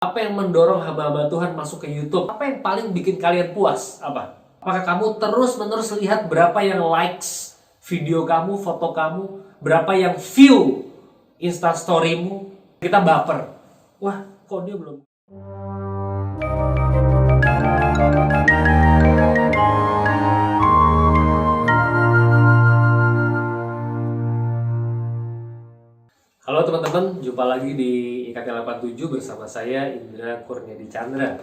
Apa yang mendorong hamba-hamba Tuhan masuk ke YouTube? Apa yang paling bikin kalian puas? Apa? Apakah kamu terus-menerus lihat berapa yang likes video kamu, foto kamu, berapa yang view Instastorymu? Kita baper. Wah, kok dia belum? Halo teman-teman, jumpa lagi di IKT 87 bersama saya Indra Kurniadi Chandra.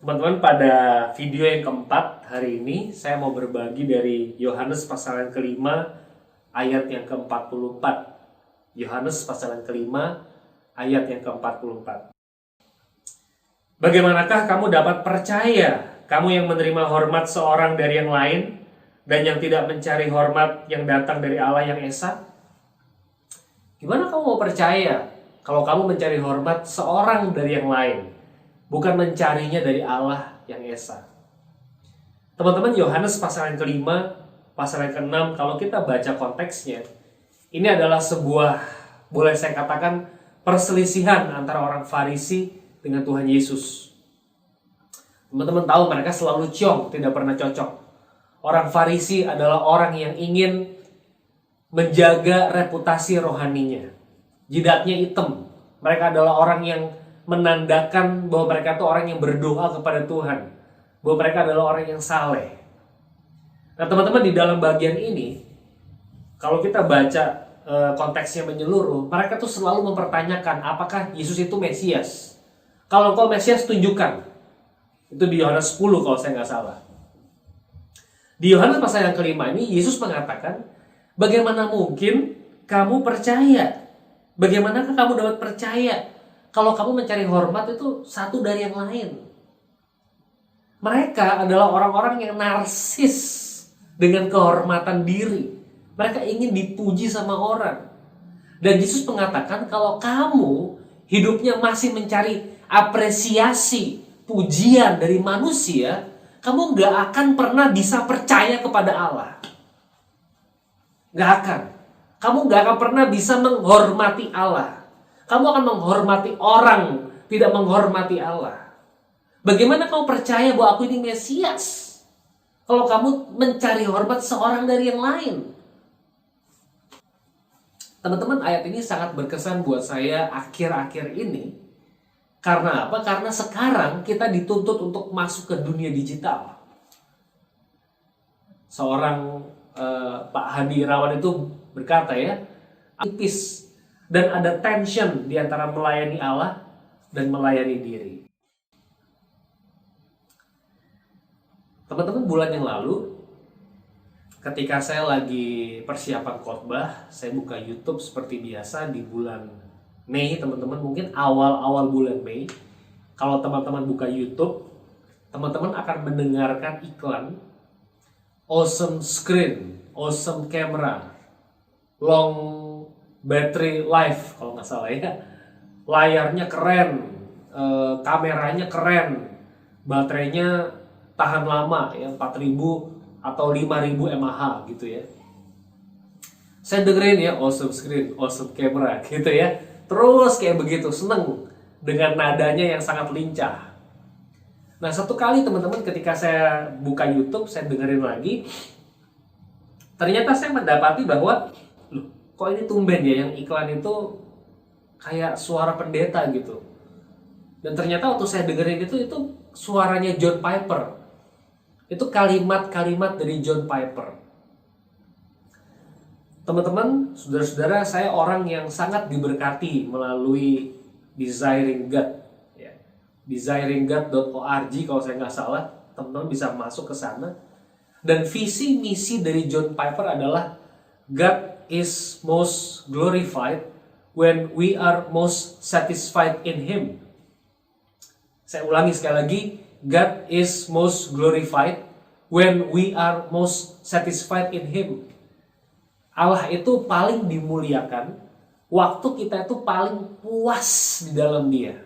Teman-teman, pada video yang keempat hari ini saya mau berbagi dari Yohanes pasal yang kelima ayat yang ke-44. Yohanes pasal yang kelima ayat yang ke-44. Bagaimanakah kamu dapat percaya, kamu yang menerima hormat seorang dari yang lain dan yang tidak mencari hormat yang datang dari Allah yang esa? Gimana kamu mau percaya kalau kamu mencari hormat seorang dari yang lain, bukan mencarinya dari Allah yang esa? Teman-teman, Yohanes pasal yang kelima, pasal yang ke-6, kalau kita baca konteksnya, ini adalah sebuah, boleh saya katakan, perselisihan antara orang Farisi dengan Tuhan Yesus. Teman-teman tahu mereka selalu ciong, tidak pernah cocok. Orang Farisi adalah orang yang ingin menjaga reputasi rohaninya. Jidatnya hitam. Mereka adalah orang yang menandakan bahwa mereka itu orang yang berdoa kepada Tuhan, bahwa mereka adalah orang yang saleh. Nah teman-teman, di dalam bagian ini, kalau kita baca konteksnya menyeluruh, mereka tuh selalu mempertanyakan apakah Yesus itu Mesias. Kalau engkau Mesias, tunjukkan. Itu di Yohanes 10 kalau saya nggak salah. Di Yohanes pasal yang kelima ini, Yesus mengatakan, bagaimana mungkin kamu percaya? Bagaimanakah kamu dapat percaya kalau kamu mencari hormat itu satu dari yang lain? Mereka adalah orang-orang yang narsis dengan kehormatan diri. Mereka ingin dipuji sama orang. Dan Yesus mengatakan kalau kamu hidupnya masih mencari apresiasi, pujian dari manusia, kamu gak akan pernah bisa percaya kepada Allah. Gak akan. Kamu gak akan pernah bisa menghormati Allah. Kamu akan menghormati orang, tidak menghormati Allah. Bagaimana kamu percaya bahwa aku ini Mesias kalau kamu mencari hormat seorang dari yang lain? Teman-teman, ayat ini sangat berkesan buat saya akhir-akhir ini. Karena apa? Karena sekarang kita dituntut untuk masuk ke dunia digital. Seorang Pak Hadi Irawan itu berkata ya, tipis dan ada tension di antara melayani Allah dan melayani diri. Teman-teman, bulan yang lalu ketika saya lagi persiapan khotbah, saya buka YouTube seperti biasa di bulan Mei, teman-teman, mungkin awal-awal bulan Mei. Kalau teman-teman buka YouTube, teman-teman akan mendengarkan iklan awesome screen, awesome camera, long battery life kalau nggak salah ya. Layarnya keren, kameranya keren, baterainya tahan lama ya, 4000 atau 5000 mAh gitu ya. Saya dengerin ya, awesome screen, awesome camera gitu ya. Terus kayak begitu, seneng dengan nadanya yang sangat lincah. Nah satu kali teman-teman ketika saya buka YouTube, saya dengerin lagi, ternyata saya mendapati bahwa, loh kok ini tumben ya yang iklan itu kayak suara pendeta gitu. Dan ternyata waktu saya dengerin itu suaranya John Piper. Itu kalimat-kalimat dari John Piper. Teman-teman, saudara-saudara, saya orang yang sangat diberkati melalui Desiring God. Ya. Desiringgod.org kalau saya nggak salah, teman-teman bisa masuk ke sana. Dan visi misi dari John Piper adalah God is most glorified when we are most satisfied in Him. Saya ulangi sekali lagi, God is most glorified when we are most satisfied in Him. Allah itu paling dimuliakan waktu kita itu paling puas di dalam Dia.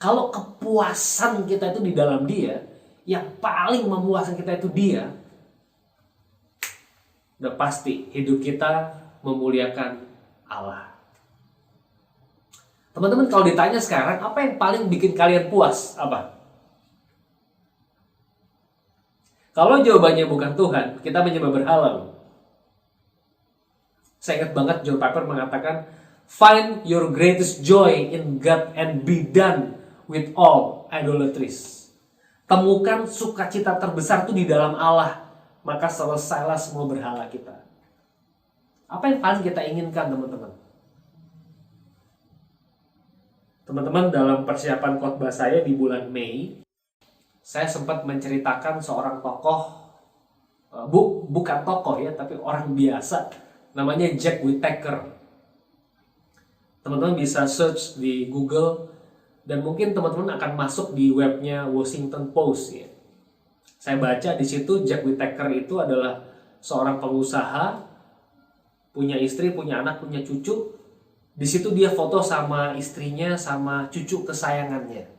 Kalau kepuasan kita itu di dalam Dia, yang paling memuaskan kita itu Dia, udah pasti hidup kita memuliakan Allah. Teman-teman kalau ditanya sekarang, apa yang paling bikin kalian puas? Apa? Kalau jawabannya bukan Tuhan, kita menyembah berhala loh. Saya ingat banget John Piper mengatakan, find your greatest joy in God and be done with all idolatries. Temukan sukacita terbesar itu di dalam Allah, maka selesailah semua berhala kita. Apa yang paling kita inginkan, teman-teman? Teman-teman, dalam persiapan khotbah saya di bulan Mei, saya sempat menceritakan seorang tokoh, bukan tokoh ya, tapi orang biasa, namanya Jack Whittaker. Teman-teman bisa search di Google, dan mungkin teman-teman akan masuk di webnya Washington Post ya. Saya baca di situ Jack Whittaker itu adalah seorang pengusaha, punya istri, punya anak, punya cucu. Di situ dia foto sama istrinya, sama cucu kesayangannya.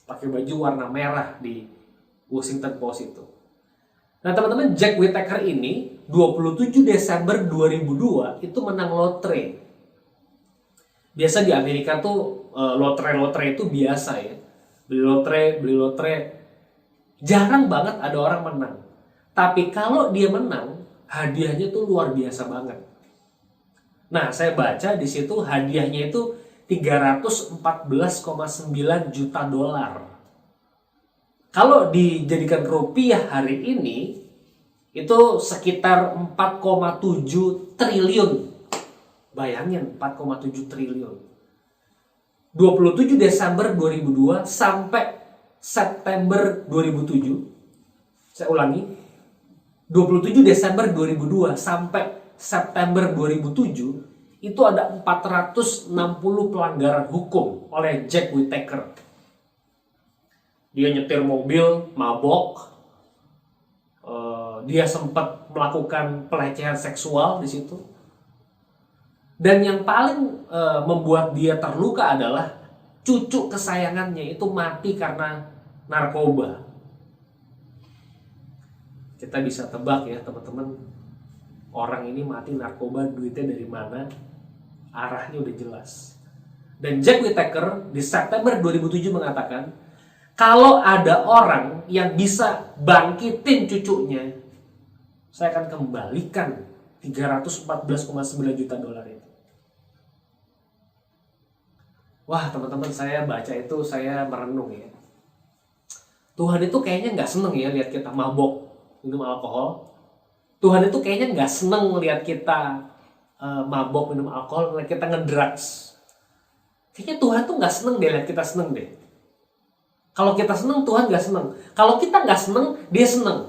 Pakai baju warna merah di Washington Post itu. Nah teman-teman, Jack Whittaker ini 27 Desember 2002 itu menang lotre. Biasa di Amerika tuh lotre-lotre itu biasa ya. Beli lotre. Jarang banget ada orang menang. Tapi kalau dia menang, hadiahnya tuh luar biasa banget. Nah, saya baca di situ hadiahnya itu 314,9 juta dolar. Kalau dijadikan rupiah hari ini, itu sekitar 4,7 triliun. Bayangin, 4,7 triliun. 27 Desember 2002 sampai September 2007. Saya ulangi. 27 Desember 2002 sampai September 2007 itu ada 460 pelanggaran hukum oleh Jack Whittaker. Dia nyetir mobil, mabok. Dia sempat melakukan pelecehan seksual di situ. Dan yang paling membuat dia terluka adalah cucu kesayangannya itu mati karena narkoba. Kita bisa tebak ya teman-teman. Orang ini mati narkoba, duitnya dari mana? Arahnya udah jelas. Dan Jack Whittaker di September 2007 mengatakan, kalau ada orang yang bisa bangkitin cucunya, saya akan kembalikan 314,9 juta dolar itu. Wah teman-teman, saya baca itu saya merenung ya. Tuhan itu kayaknya nggak seneng ya lihat kita mabok, minum alkohol. Tuhan itu kayaknya nggak seneng lihat kita mabok, minum alkohol, lihat kita ngedrugs. Kayaknya Tuhan tuh nggak seneng deh lihat kita seneng deh. Kalau kita seneng, Tuhan nggak seneng. Kalau kita nggak seneng, dia seneng.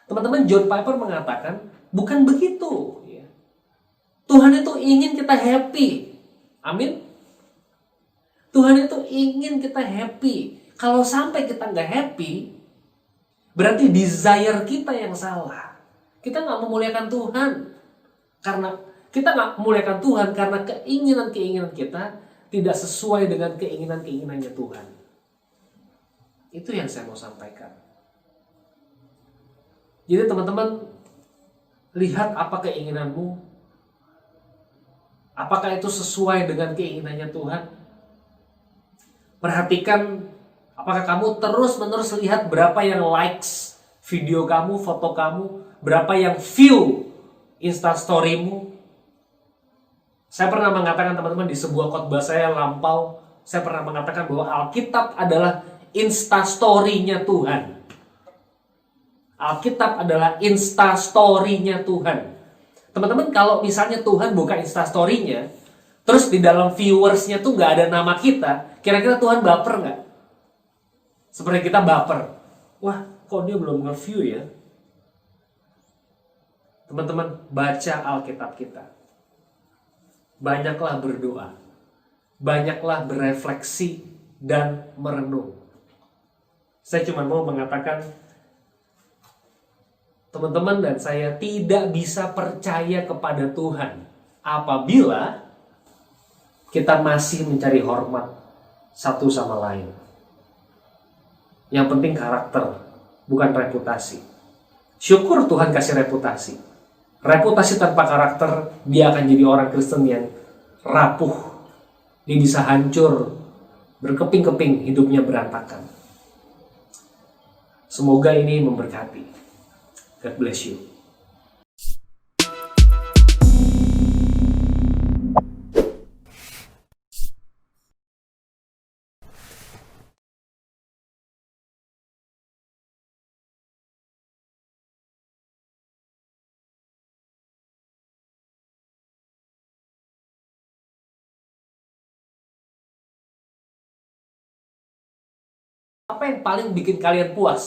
Teman-teman, John Piper mengatakan bukan begitu. Tuhan itu ingin kita happy. Amin. Tuhan itu ingin kita happy. Kalau sampai kita nggak happy, berarti desire kita yang salah. Kita nggak memuliakan Tuhan. Karena kita nggak memuliakan Tuhan karena keinginan-keinginan kita tidak sesuai dengan keinginan-keinginannya Tuhan. Itu yang saya mau sampaikan. Jadi teman-teman, lihat apa keinginanmu. Apakah itu sesuai dengan keinginannya Tuhan? Perhatikan apakah kamu terus-menerus lihat berapa yang likes video kamu, foto kamu, berapa yang view Instastorymu. Saya pernah mengatakan teman-teman di sebuah khotbah saya lampau, saya pernah mengatakan bahwa Alkitab adalah Instastory-nya Tuhan. Alkitab adalah Instastory-nya Tuhan. Teman-teman, kalau misalnya Tuhan buka Instastory-nya, terus di dalam viewers-nya tuh nggak ada nama kita, kira-kira Tuhan baper nggak? Seperti kita baper. Wah, kok dia belum nge-view ya? Teman-teman, baca Alkitab kita. Banyaklah berdoa. Banyaklah berefleksi dan merenung. Saya cuma mau mengatakan, teman-teman dan saya tidak bisa percaya kepada Tuhan apabila kita masih mencari hormat satu sama lain. Yang penting karakter, bukan reputasi. Syukur Tuhan kasih reputasi. Reputasi tanpa karakter, dia akan jadi orang Kristen yang rapuh, dia bisa hancur, berkeping-keping, hidupnya berantakan. Semoga ini memberkati. God bless you. Apa yang paling bikin kalian puas